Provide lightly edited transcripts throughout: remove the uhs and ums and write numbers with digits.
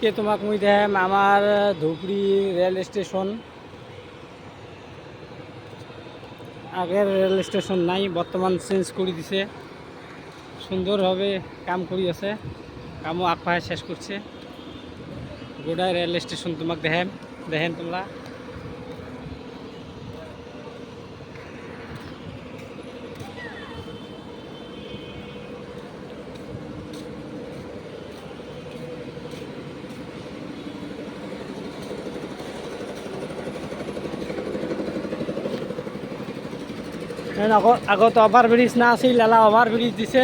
আজকে তোমাকে মুই দেখাম আমার ধুবড়ি রেল স্টেশন। আগের রেল স্টেশন নাই, বর্তমান চেঞ্জ করে দিছে, সুন্দরভাবে কাম করি আছে, কামও আগপাহে শেষ করছে। গোড়ায় রেল স্টেশন তোমাকে দেখেন তোমরা। আগত ওভার ব্রিজ না আছিল, এলা ওভার ব্রিজ দিছে।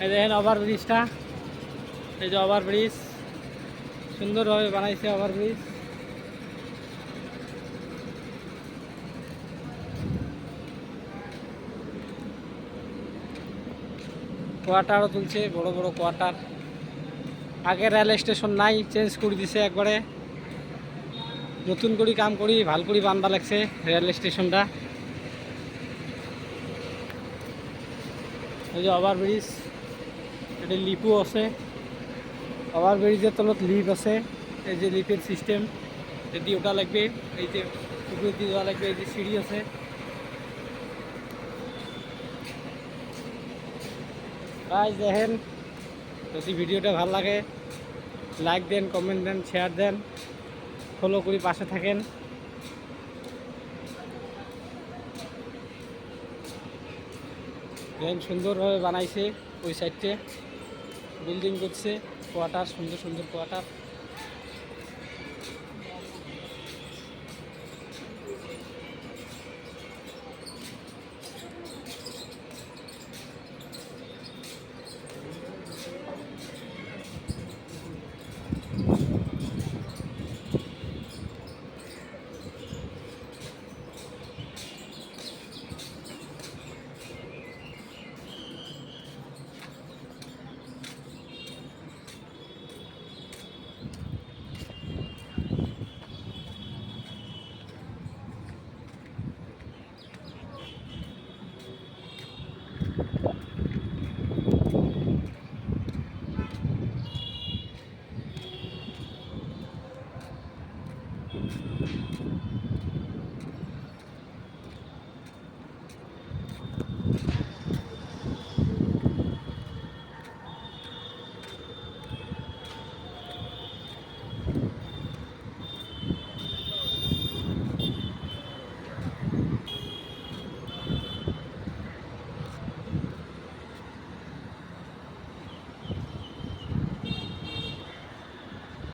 এই দেখেন ওভার ব্রিজটা, এই যে ওভার ব্রিজ সুন্দরভাবে বানাইছে ওভার ব্রিজ। কোয়ার্টারও তুলছে, বড় বড় কোয়ার্টার। আগে রেল স্টেশন নাই, চেঞ্জ করে দিছে একবারে, নতুন করে কাম করি ভাল করে বানবা লাগছে রেল স্টেশনটা। এই যে ওভার ব্রিজ, এটা লিপও আছে, ওভার ব্রিজের তলত লিপ আছে। এই যে লিপের সিস্টেম, যদি ওটা লাগবে, এই যে উপরে দিয়ে যাওয়া লাগবে, এই যে সিঁড়ি আছে। গাইস দেখেন, যদি ভিডিওটা ভালো লাগে লাইক দেন, কমেন্ট দেন, শেয়ার দেন, ফলো করে পাশে থাকেন। দেখেন সুন্দরভাবে বানাইছে, ওই সাইডে বিল্ডিং করছে, কোয়ার্টার, সুন্দর সুন্দর কোয়ার্টার।